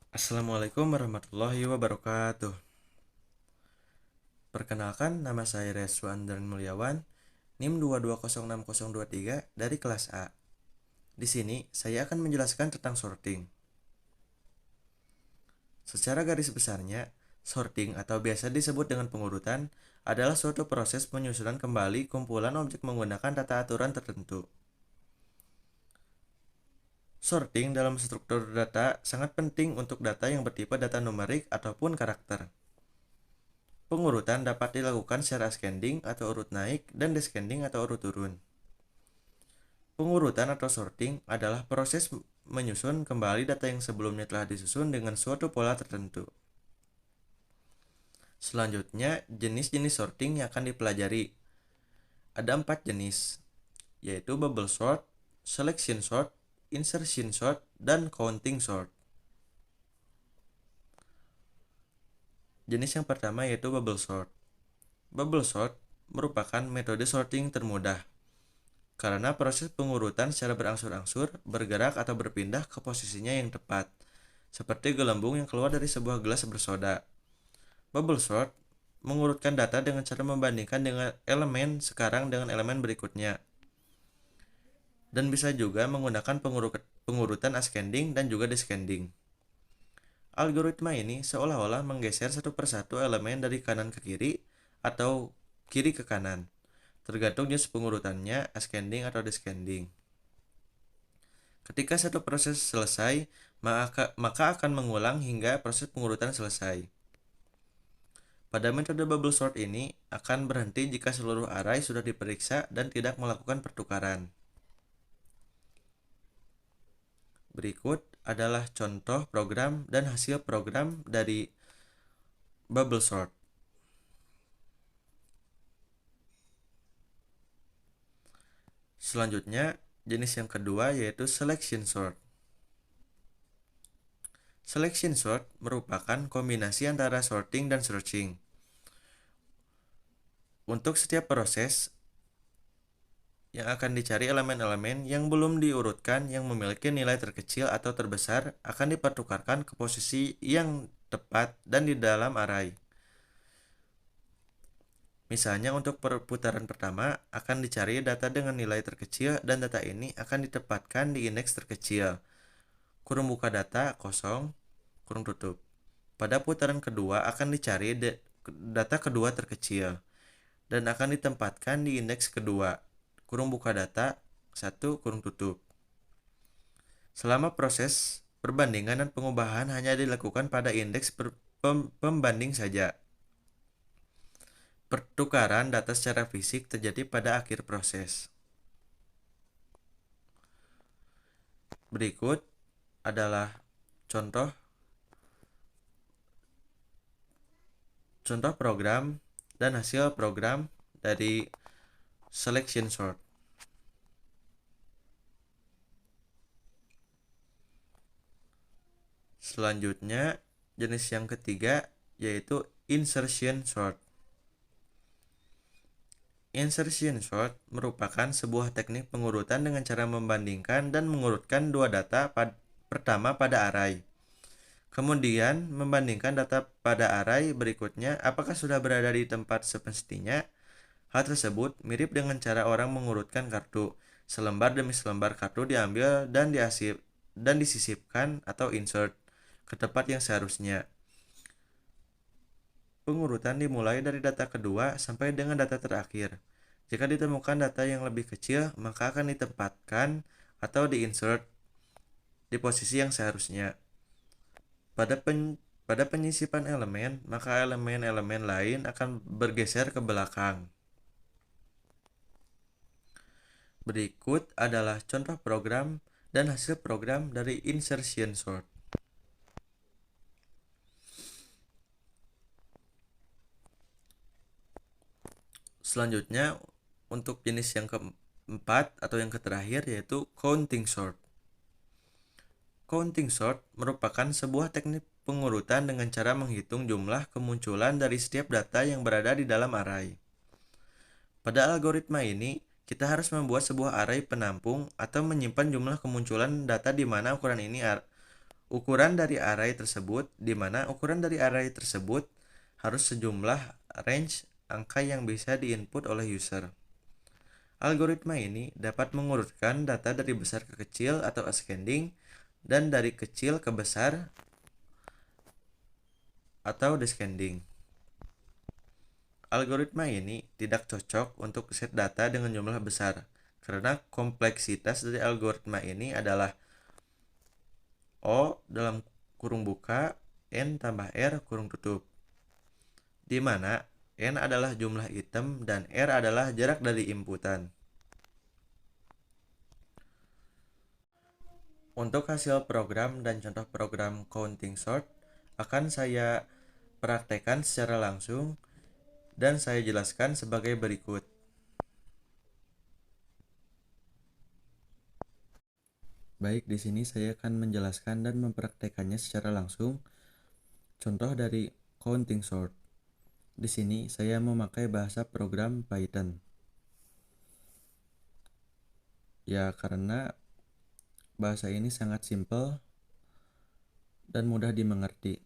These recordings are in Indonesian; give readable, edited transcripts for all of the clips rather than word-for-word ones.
Assalamualaikum warahmatullahi wabarakatuh. Perkenalkan, nama saya Reswan dan Mulyawan, NIM 2206023 dari kelas A. Di sini, saya akan menjelaskan tentang sorting. Secara garis besarnya, sorting atau biasa disebut dengan pengurutan adalah suatu proses penyusunan kembali kumpulan objek menggunakan tata aturan tertentu. Sorting dalam struktur data sangat penting untuk data yang bertipe data numerik ataupun karakter. Pengurutan dapat dilakukan secara ascending atau urut naik dan descending atau urut turun. Pengurutan atau sorting adalah proses menyusun kembali data yang sebelumnya telah disusun dengan suatu pola tertentu. Selanjutnya, jenis-jenis sorting yang akan dipelajari. Ada 4 jenis, yaitu bubble sort, selection sort, insertion sort, dan counting sort. Jenis yang pertama yaitu bubble sort. Bubble sort merupakan metode sorting termudah, karena proses pengurutan secara berangsur-angsur bergerak atau berpindah ke posisinya yang tepat, seperti gelembung yang keluar dari sebuah gelas bersoda. Bubble sort mengurutkan data dengan cara membandingkan dengan elemen sekarang dengan elemen berikutnya, dan bisa juga menggunakan pengurutan ascending dan juga descending. Algoritma ini seolah-olah menggeser satu persatu elemen dari kanan ke kiri atau kiri ke kanan, tergantung jenis pengurutannya, ascending atau descending. Ketika satu proses selesai, maka akan mengulang hingga proses pengurutan selesai. Pada metode bubble sort ini akan berhenti jika seluruh array sudah diperiksa dan tidak melakukan pertukaran. Berikut adalah contoh program dan hasil program dari bubble sort. Selanjutnya, jenis yang kedua yaitu selection sort. Selection sort merupakan kombinasi antara sorting dan searching. Untuk setiap proses yang akan dicari elemen-elemen yang belum diurutkan yang memiliki nilai terkecil atau terbesar akan dipertukarkan ke posisi yang tepat dan di dalam array. Misalnya untuk perputaran pertama akan dicari data dengan nilai terkecil dan data ini akan ditempatkan di indeks terkecil. Kurung buka data kosong, kurung tutup. Pada putaran kedua akan dicari data kedua terkecil dan akan ditempatkan di indeks kedua. Kurung buka data 1 kurung tutup. Selama proses perbandingan dan pengubahan hanya dilakukan pada indeks pembanding saja. Pertukaran data secara fisik terjadi pada akhir proses. Berikut adalah contoh program dan hasil program dari selection sort. Selanjutnya, jenis yang ketiga yaitu insertion sort. Insertion sort merupakan sebuah teknik pengurutan dengan cara membandingkan dan mengurutkan dua data pertama pada array. Kemudian membandingkan data pada array berikutnya apakah sudah berada di tempat semestinya. Hal tersebut mirip dengan cara orang mengurutkan kartu. Selembar demi selembar kartu diambil dan disisipkan atau insert ke tempat yang seharusnya. Pengurutan dimulai dari data kedua sampai dengan data terakhir. Jika ditemukan data yang lebih kecil, maka akan ditempatkan atau diinsert di posisi yang seharusnya. Pada penyisipan elemen, maka elemen-elemen lain akan bergeser ke belakang. Berikut adalah contoh program dan hasil program dari insertion sort. Selanjutnya, untuk jenis yang keempat atau yang terakhir yaitu counting sort. Counting sort merupakan sebuah teknik pengurutan dengan cara menghitung jumlah kemunculan dari setiap data yang berada di dalam array. Pada algoritma ini, kita harus membuat sebuah array penampung atau menyimpan jumlah kemunculan data di mana ukuran dari array tersebut, di mana ukuran dari array tersebut harus sejumlah range angka yang bisa diinput oleh user. Algoritma ini dapat mengurutkan data dari besar ke kecil atau ascending dan dari kecil ke besar atau descending. Algoritma ini tidak cocok untuk set data dengan jumlah besar karena kompleksitas dari algoritma ini adalah O dalam kurung buka N tambah R kurung tutup, di mana N adalah jumlah item dan R adalah jarak dari inputan. Untuk hasil program dan contoh program counting sort akan saya praktekkan secara langsung dan saya jelaskan sebagai berikut. Baik, di sini saya akan menjelaskan dan mempraktekannya secara langsung. Contoh dari counting sort. Di sini saya memakai bahasa program Python. Ya, karena bahasa ini sangat simpel dan mudah dimengerti.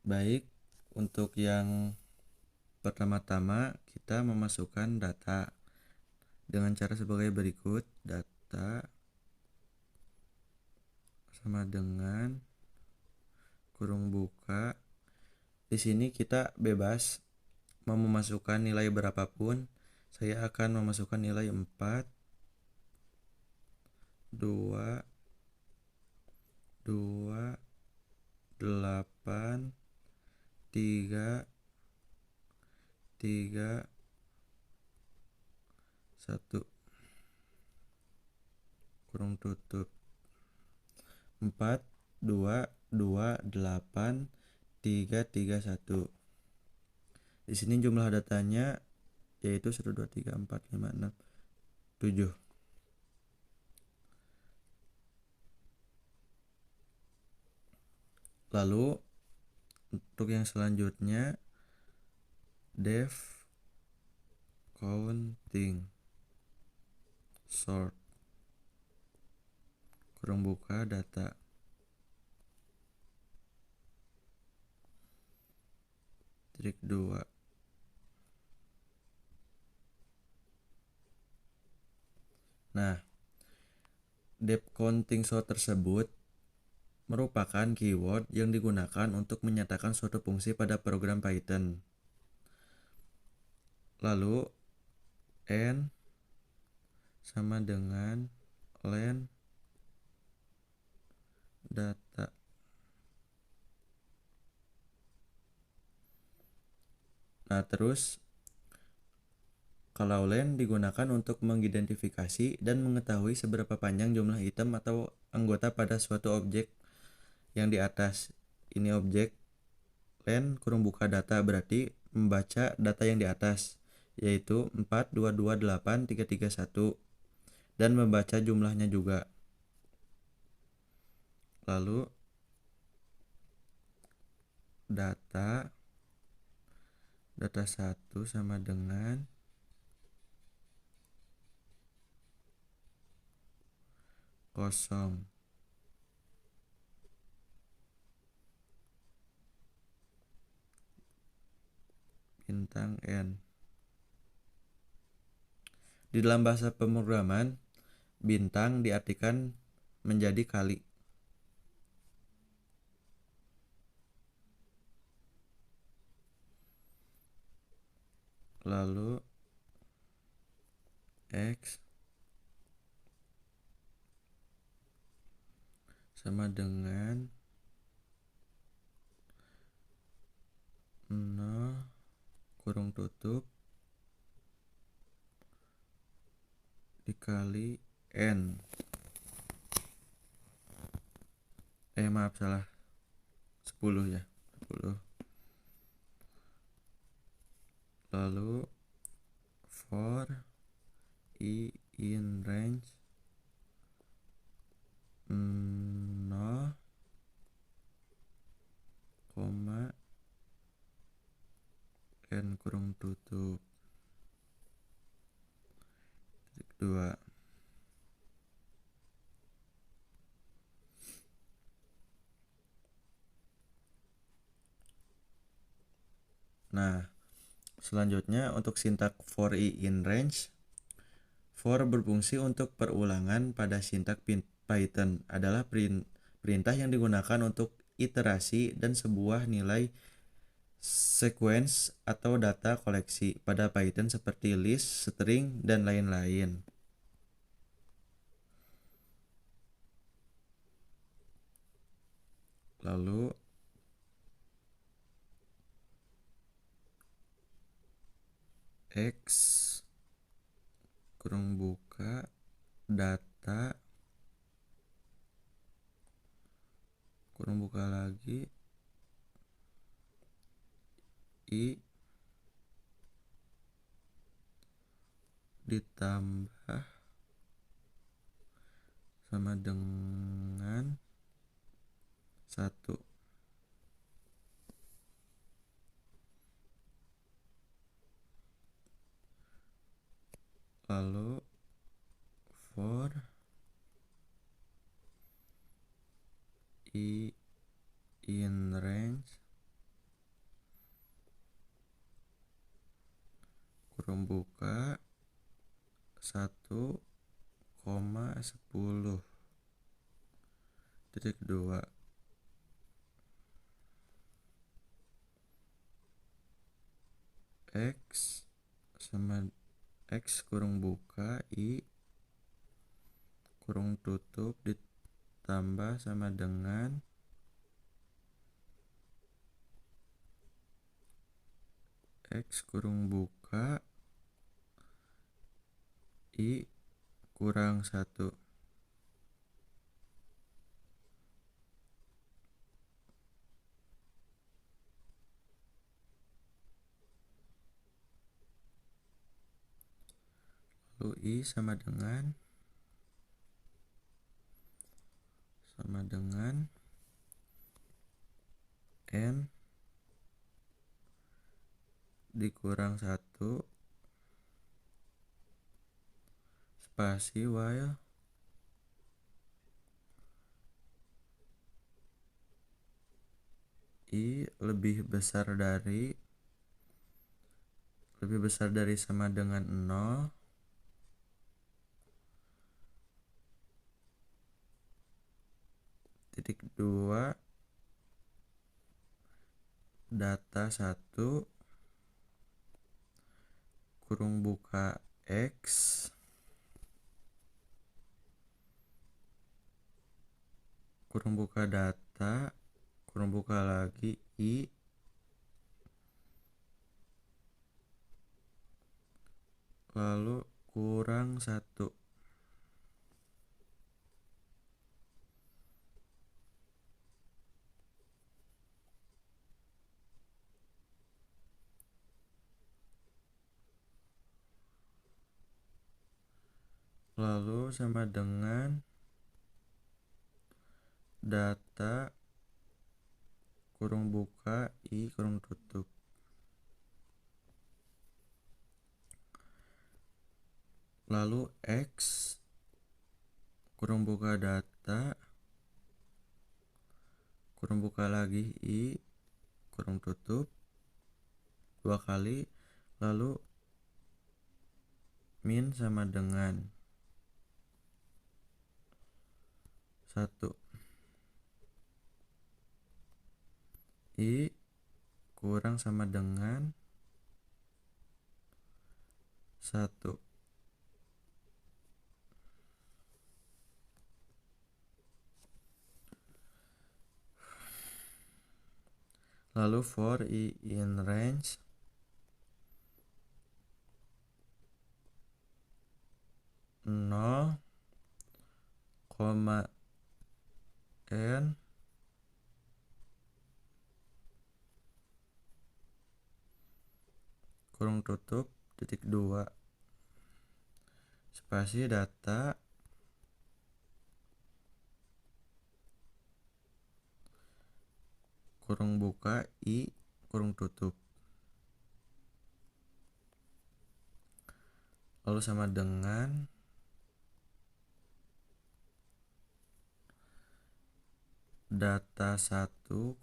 Baik, untuk yang pertama-tama kita memasukkan data dengan cara sebagai berikut. Data sama dengan kurung buka. Di sini kita bebas mau memasukkan nilai berapapun. Saya akan memasukkan nilai 4, 2, 2, 8, 3, 3, 1 kurung tutup. 4, 2, 2, 8, 3, 3, 1. Di sini jumlah datanya yaitu 1, 2, 3, 4, 5, 6, 7. Lalu untuk yang selanjutnya def counting sort kurung buka data trik 2. Nah, def counting sort tersebut merupakan keyword yang digunakan untuk menyatakan suatu fungsi pada program Python. Lalu n sama dengan len data. Nah, terus kalau len digunakan untuk mengidentifikasi dan mengetahui seberapa panjang jumlah item atau anggota pada suatu objek yang di atas. Ini objek len kurung buka data berarti membaca data yang di atas, yaitu 4, 2, 2, 8, 3, 3, 1 dan membaca jumlahnya juga. Lalu data 1 sama dengan kosong. Bintang n. Di dalam bahasa pemrograman, bintang diartikan menjadi kali. Lalu x sama dengan 0 kurung tutup dikali n. Maaf salah, 10 ya, 10. Lalu for i in range 0, n kurung tutup titik 2. Nah, selanjutnya untuk sintak for i in range. For berfungsi untuk perulangan pada sintak Python adalah perintah yang digunakan untuk iterasi dan sebuah nilai sequence atau data koleksi pada Python seperti list, string, dan lain-lain. Lalu X kurung buka data kurung buka lagi I ditambah sama dengan 1. Lalu for i in range kurung buka 1, 10 titik 2 X sama X kurung buka I kurung tutup ditambah sama dengan X kurung buka I kurang 1. Lalu I sama dengan N dikurang 1 spasi while I lebih besar dari sama dengan 0 titik 2 data 1 kurung buka X kurung buka data kurung buka lagi I lalu kurang 1. Lalu sama dengan data kurung buka I kurung tutup. Lalu X kurung buka data kurung buka lagi I kurung tutup 2 kali, lalu min sama dengan 1. I kurang sama dengan 1. Lalu for I in range N kurung tutup titik 2 spasi data kurung buka I kurung tutup lalu sama dengan data 1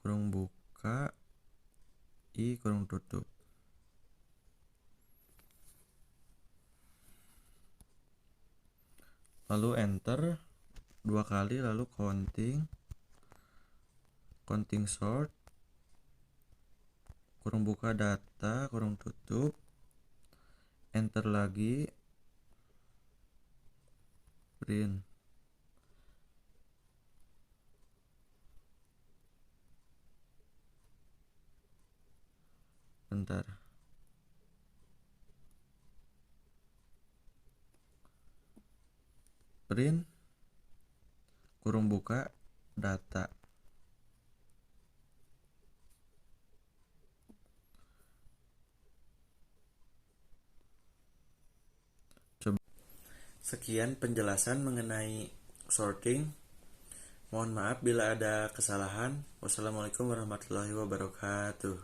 kurung buka I kurung tutup. lalu enter 2 kali, lalu counting sort, kurung buka data, kurung tutup, enter lagi, print. Bentar. Print, kurung buka data. Coba. Sekian penjelasan mengenai sorting. Mohon maaf bila ada kesalahan. Wassalamualaikum warahmatullahi wabarakatuh.